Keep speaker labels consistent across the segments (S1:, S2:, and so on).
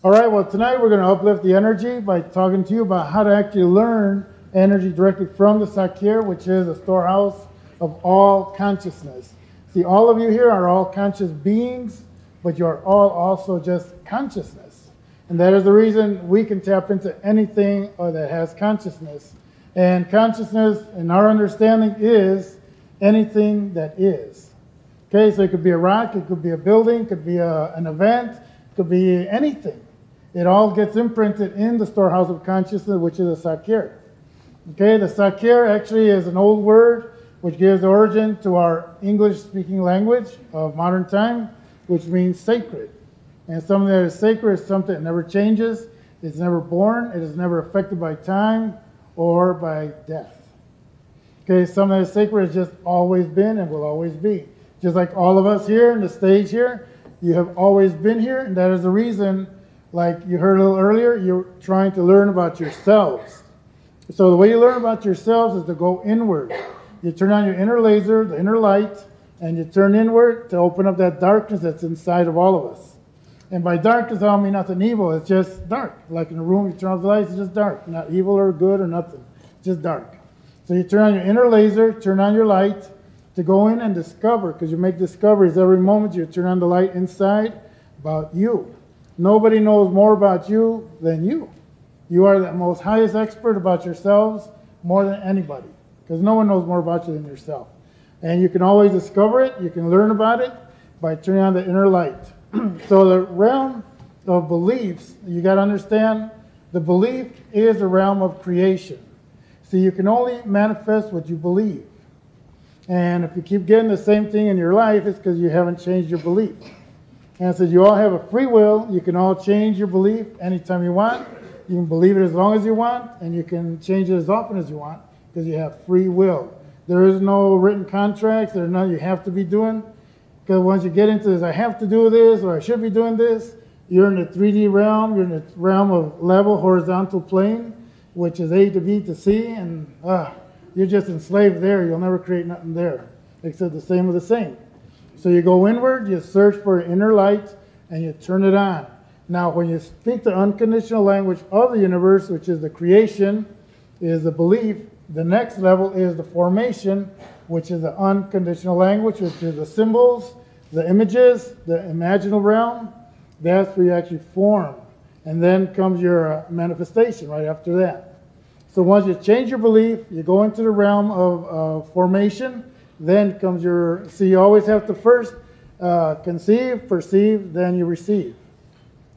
S1: All right, well, tonight we're going to uplift the energy by talking to you about how to actually learn energy directly from the Sakir, which is a storehouse of all consciousness. See, all of you here are all conscious beings, but you're all also just consciousness. And that is the reason we can tap into anything that has consciousness. And consciousness, in our understanding, is anything that is. Okay, so it could be a rock, it could be a building, it could be an event, it could be anything. It all gets imprinted in the storehouse of consciousness, which is a Sakir. Okay, the Sakir actually is an old word which gives origin to our English-speaking language of modern time, which means sacred. And something that is sacred is something that never changes, it's never born, it is never affected by time or by death. Okay, something that is sacred has just always been and will always be. Just like all of us here in the stage here, you have always been here, and that is the reason, like you heard a little earlier, you're trying to learn about yourselves. So the way you learn about yourselves is to go inward. You turn on your inner laser, the inner light, and you turn inward to open up that darkness that's inside of all of us. And by darkness, I don't mean nothing evil. It's just dark. Like in a room, you turn off the lights, it's just dark. Not evil or good or nothing. It's just dark. So you turn on your inner laser, turn on your light to go in and discover, because you make discoveries every moment you turn on the light inside about you. Nobody knows more about you than you. You are the most highest expert about yourselves more than anybody, because no one knows more about you than yourself. And you can always discover it, you can learn about it by turning on the inner light. So the realm of beliefs, you got to understand, the belief is a realm of creation. See, you can only manifest what you believe. And if you keep getting the same thing in your life, it's because you haven't changed your belief. And since you all have a free will, you can all change your belief anytime you want. You can believe it as long as you want, and you can change it as often as you want, because you have free will. There is no written contracts. There's nothing you have to be doing. Because once you get into this, I have to do this, or I should be doing this, you're in the 3D realm. You're in the realm of level, horizontal plane, which is A to B to C, and you're just enslaved there. You'll never create nothing there, except the same of the same. So you go inward, you search for inner light, and you turn it on. Now, when you speak the unconditional language of the universe, which is the creation, is the belief, the next level is the formation, which is the unconditional language, which is the symbols, the images, the imaginal realm. That's where you actually form. And then comes your manifestation right after that. So once you change your belief, you go into the realm of formation. Then comes your, so you always have to first conceive, perceive, then you receive.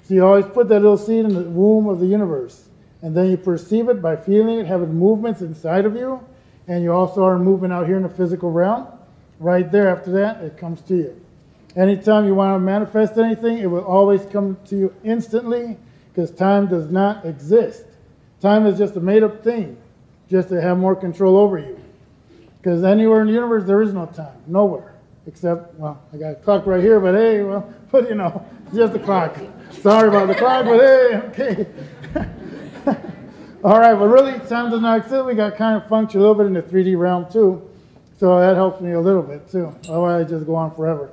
S1: So you always put that little seed in the womb of the universe. And then you perceive it by feeling it, having movements inside of you. And you also are moving out here in the physical realm. Right there after that, it comes to you. Anytime you want to manifest anything, it will always come to you instantly, because time does not exist. Time is just a made-up thing, just to have more control over you. Because anywhere in the universe, there is no time, nowhere. Except, well, I got a clock right here, but hey, well, but you know, it's just a clock. Sorry about the clock, but hey, okay. All right, but really, time does not exist. We got kind of function a little bit in the 3D realm too. So that helps me a little bit too. Otherwise, I just go on forever.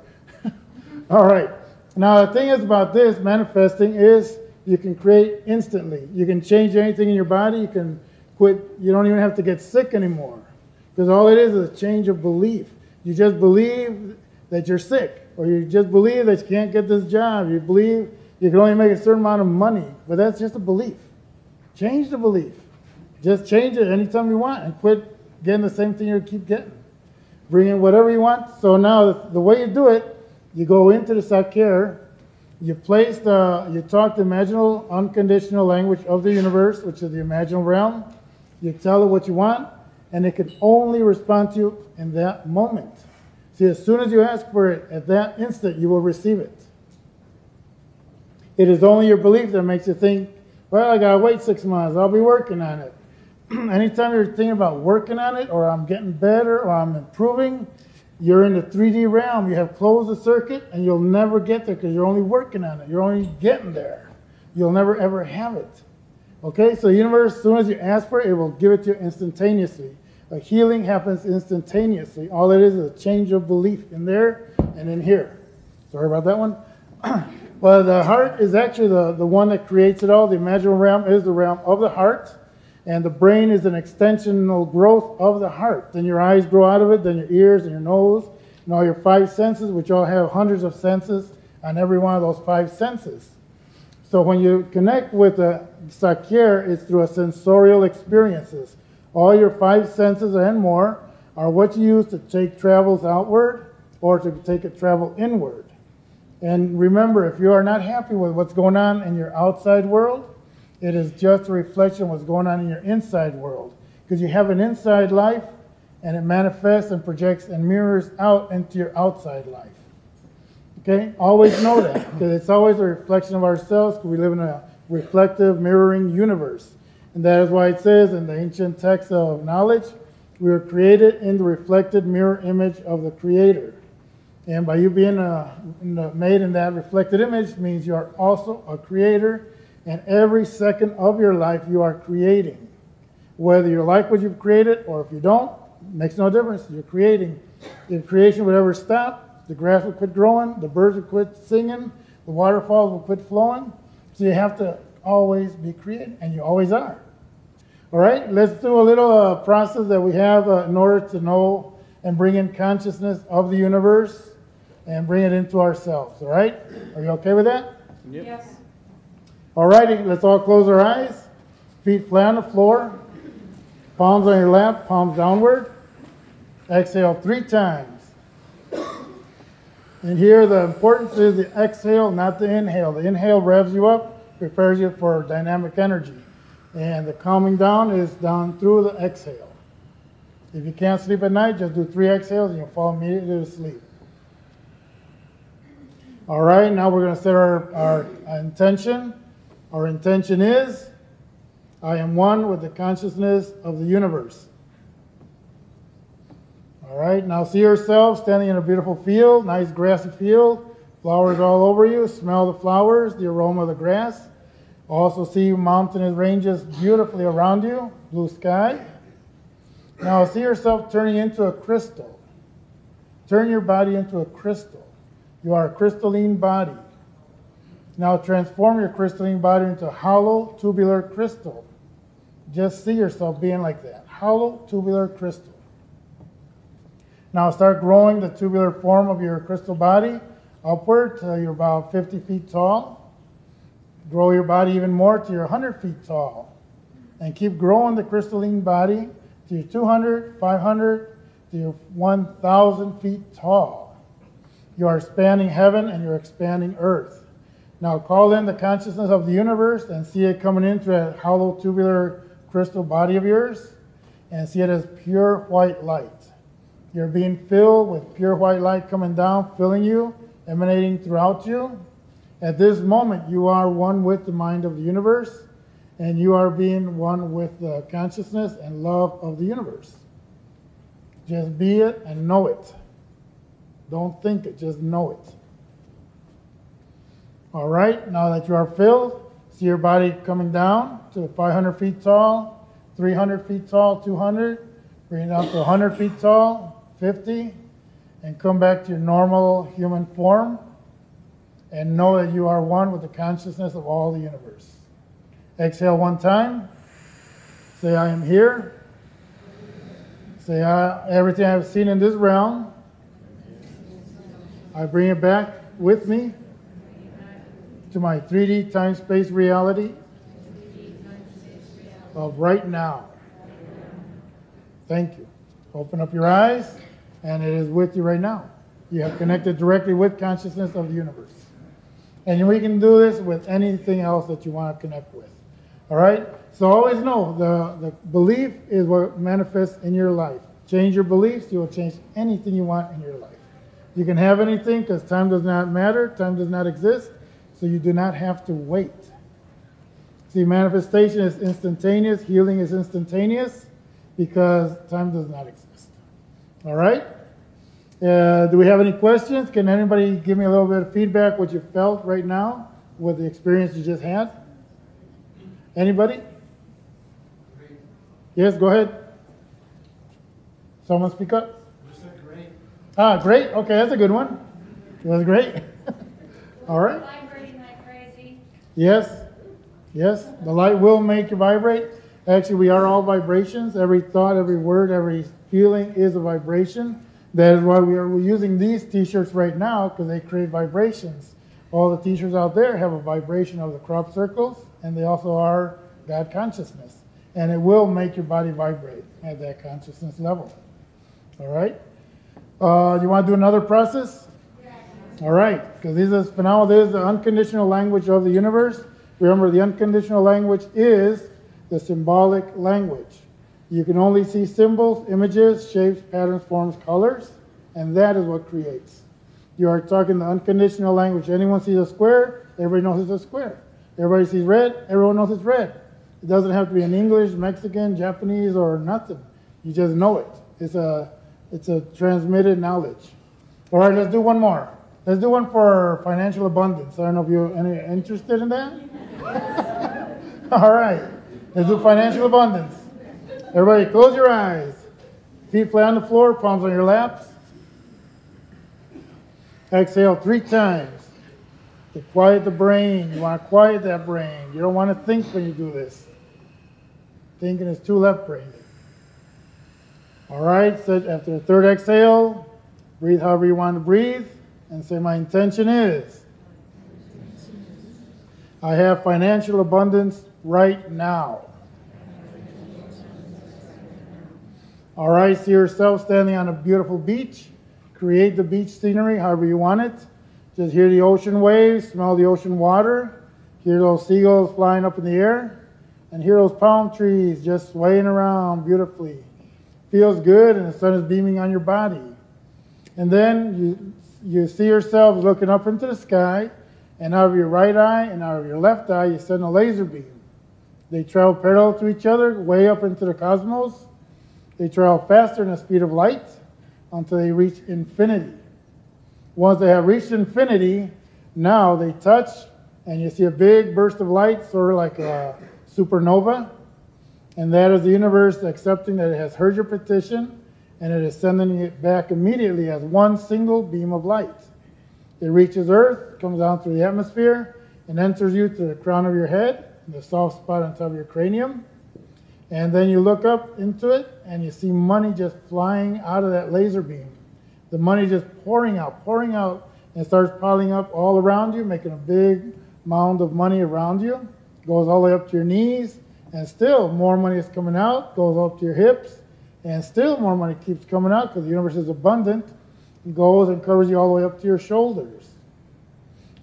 S1: All right. Now, the thing is about this, manifesting, is you can create instantly. You can change anything in your body. You can quit. You don't even have to get sick anymore. Because all it is a change of belief. You just believe that you're sick. Or you just believe that you can't get this job. You believe you can only make a certain amount of money. But that's just a belief. Change the belief. Just change it anytime you want and quit getting the same thing you keep getting. Bring in whatever you want. So now the way you do it, you go into the Sakir, you place you talk the imaginal, unconditional language of the universe, which is the imaginal realm. You tell it what you want, and it can only respond to you in that moment. See, as soon as you ask for it, at that instant, you will receive it. It is only your belief that makes you think, well, I gotta wait 6 months, I'll be working on it. Anytime you're thinking about working on it, or I'm getting better, or I'm improving, you're in the 3D realm. You have closed the circuit, and you'll never get there because you're only working on it. You're only getting there. You'll never, ever have it. Okay, so the universe, as soon as you ask for it, it will give it to you instantaneously. A healing happens instantaneously. All it is a change of belief in there and in here. Sorry about that one. Well, the heart is actually the one that creates it all. The imaginal realm is the realm of the heart. And the brain is an extensional growth of the heart. Then your eyes grow out of it, then your ears and your nose, and all your 5 senses, which all have hundreds of senses on every one of those 5 senses. So when you connect with the Sakya, it's through a sensorial experiences. All your 5 senses and more are what you use to take travels outward or to take a travel inward. And remember, if you are not happy with what's going on in your outside world, it is just a reflection of what's going on in your inside world. Because you have an inside life, and it manifests and projects and mirrors out into your outside life. Okay? Always know that, because it's always a reflection of ourselves, because we live in a reflective, mirroring universe. And that is why it says in the ancient text of knowledge, we were created in the reflected mirror image of the Creator. And by you being made in that reflected image means you are also a creator. And every second of your life, you are creating. Whether you like what you've created or if you don't, it makes no difference. You're creating. If creation would ever stop, the grass would quit growing, the birds would quit singing, the waterfalls would quit flowing. So you have to always be creating, and you always are. All right, let's do a little process that we have in order to know and bring in consciousness of the universe and bring it into ourselves. All right? Are you okay with that?
S2: Yep.
S3: Yes.
S1: Alrighty, let's all close our eyes. Feet flat on the floor. Palms on your lap, palms downward. Exhale 3 times. And here the importance is the exhale, not the inhale. The inhale revs you up, prepares you for dynamic energy. And the calming down is down through the exhale. If you can't sleep at night, just do 3 exhales and you'll fall immediately to sleep. All right, now we're going to set our intention. Our intention is, I am one with the consciousness of the universe. All right, now see yourself standing in a beautiful field, nice grassy field, flowers all over you. Smell the flowers, the aroma of the grass. Also see mountainous ranges beautifully around you, blue sky. Now see yourself turning into a crystal. Turn your body into a crystal. You are a crystalline body. Now transform your crystalline body into a hollow tubular crystal. Just see yourself being like that, hollow tubular crystal. Now start growing the tubular form of your crystal body upward till you're about 50 feet tall. Grow your body even more till you're 100 feet tall. And keep growing the crystalline body till you're 200, 500, till you're 1,000 feet tall. You are expanding heaven and you're expanding earth. Now call in the consciousness of the universe and see it coming into that hollow tubular crystal body of yours and see it as pure white light. You're being filled with pure white light coming down, filling you, emanating throughout you. At this moment, you are one with the mind of the universe, and you are being one with the consciousness and love of the universe. Just be it and know it. Don't think it, just know it. All right, now that you are filled, see your body coming down to 500 feet tall, 300 feet tall, 200, bring it down to 100 feet tall, 50, and come back to your normal human form, and know that you are one with the consciousness of all the universe. Exhale 1 time. Say, I am here. Say, everything I've seen in this realm, I bring it back with me to my 3D time-space reality of right now. Thank you. Open up your eyes, and it is with you right now. You have connected directly with consciousness of the universe. And we can do this with anything else that you want to connect with. All right? So always know the belief is what manifests in your life. Change your beliefs, you will change anything you want in your life. You can have anything because time does not matter, time does not exist, so you do not have to wait. See, manifestation is instantaneous, healing is instantaneous because time does not exist. All right? Do we have any questions? Can anybody give me a little bit of feedback what you felt right now with the experience you just had? Anybody? Yes, go ahead. Someone speak up.
S4: You said great.
S1: Ah, great. Okay, that's a good one. It was great. All right.
S3: Vibrating
S1: Yes, yes, the light will make you vibrate. Actually, we are all vibrations. Every thought, every word, every feeling is a vibration. That is why we're using these t-shirts right now, because they create vibrations. All the t-shirts out there have a vibration of the crop circles, and they also are God consciousness. And it will make your body vibrate at that consciousness level. All right? You want to do another process? All right, because for now, this is the unconditional language of the universe. Remember, the unconditional language is the symbolic language. You can only see symbols, images, shapes, patterns, forms, colors, and that is what creates. You are talking the unconditional language. Anyone sees a square, everybody knows it's a square. Everybody sees red, everyone knows it's red. It doesn't have to be in English, Mexican, Japanese, or nothing. You just know it. It's a transmitted knowledge. All right, let's do one more. Let's do one for financial abundance. I don't know if you're any interested in that. All right, let's do financial abundance. Everybody, close your eyes. Feet flat on the floor, palms on your laps. Exhale 3 times to quiet the brain. You want to quiet that brain. You don't want to think when you do this. Thinking is too left-brained. All right, so after the 3rd exhale, breathe however you want to breathe, and say, my intention is, I have financial abundance right now. All right, see yourself standing on a beautiful beach. Create the beach scenery however you want it. Just hear the ocean waves, smell the ocean water, hear those seagulls flying up in the air, and hear those palm trees just swaying around beautifully. Feels good, and the sun is beaming on your body. And then you see yourself looking up into the sky, and out of your right eye and out of your left eye, you send a laser beam. They travel parallel to each other, way up into the cosmos. They travel faster than the speed of light until they reach infinity. Once they have reached infinity, now they touch, and you see a big burst of light, sort of like a supernova. And that is the universe accepting that it has heard your petition, and it is sending it back immediately as one single beam of light. It reaches Earth, comes down through the atmosphere, and enters you to the crown of your head, the soft spot on top of your cranium. And then you look up into it, and you see money just flying out of that laser beam. The money just pouring out, and starts piling up all around you, making a big mound of money around you. Goes all the way up to your knees, and still more money is coming out, goes up to your hips, and still more money keeps coming out because the universe is abundant. It goes and covers you all the way up to your shoulders.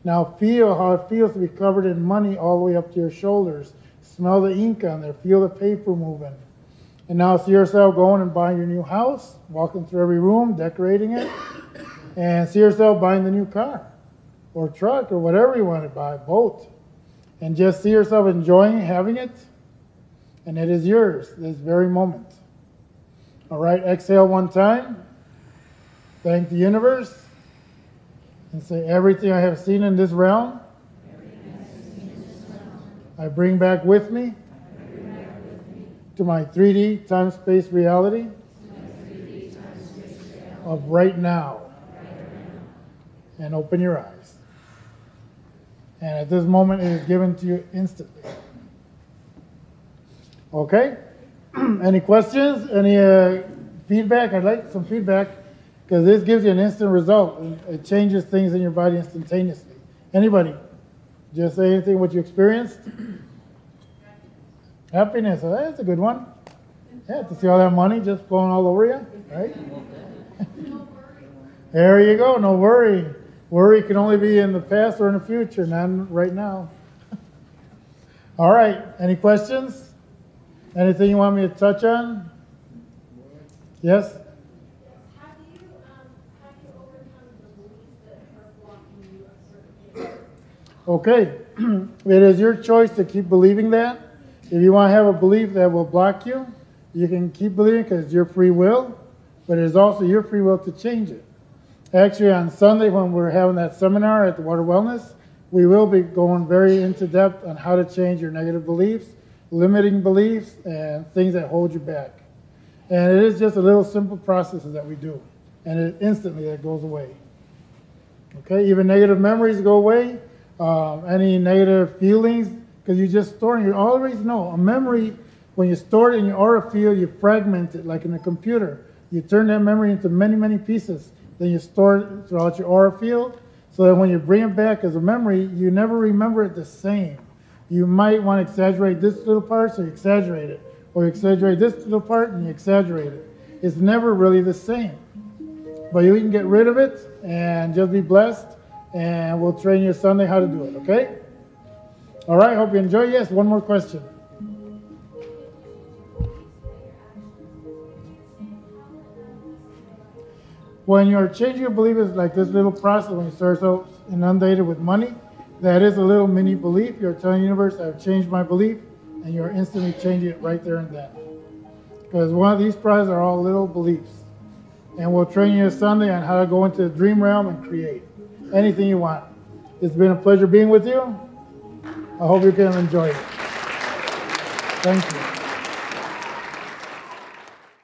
S1: Now feel how it feels to be covered in money all the way up to your shoulders. Smell the ink on there. Feel the paper moving. And now see yourself going and buying your new house, walking through every room, decorating it, and see yourself buying the new car or truck or whatever you want to buy, boat. And just see yourself enjoying having it, and it is yours this very moment. All right, exhale 1 time. Thank the universe. And say, everything I have seen in this realm, I bring back with me to my 3D time-space reality of right now. And open your eyes. And at this moment, it is given to you instantly. Okay? Any questions? Any feedback? I'd like some feedback, because this gives you an instant result. It changes things in your body instantaneously. Anybody? Just say anything what you experienced. Happiness. Oh, that's a good one. Yeah, to see all that money just flowing all over you, right? There you go. No worry. Worry can only be in the past or in the future, not right now. All right. Any questions? Anything you want me to touch on? Yes?
S2: How do you overcome the beliefs that are blocking you at certain things?
S1: Okay. It is your choice to keep believing that. If you want to have a belief that will block you, you can keep believing because it's your free will, but it is also your free will to change it. Actually, on Sunday, when we're having that seminar at the Water Wellness, we will be going very into depth on how to change your negative beliefs, limiting beliefs, and things that hold you back. And it is just a little simple processes that we do, and it instantly that goes away. Okay, even negative memories go away. any negative feelings, because you just store it. You always know a memory. When you store it in your aura field, you fragment it like in a computer. You turn that memory into many, many pieces. Then you store it throughout your aura field, so that when you bring it back as a memory, you never remember it the same. You might want to exaggerate this little part, so you exaggerate it. Or you exaggerate this little part, and you exaggerate it. It's never really the same. But you can get rid of it, and just be blessed, and we'll train you Sunday how to do it, okay? All right, hope you enjoy. Yes, one more question. When you're changing your belief, it's like this little process when you start so inundated with money. That is a little mini belief. You're telling the universe, I've changed my belief, and you're instantly changing it right there and then. Because one of these processes are all little beliefs. And we'll train you Sunday on how to go into the dream realm and create anything you want. It's been a pleasure being with you. I hope you can enjoy it. Thank you.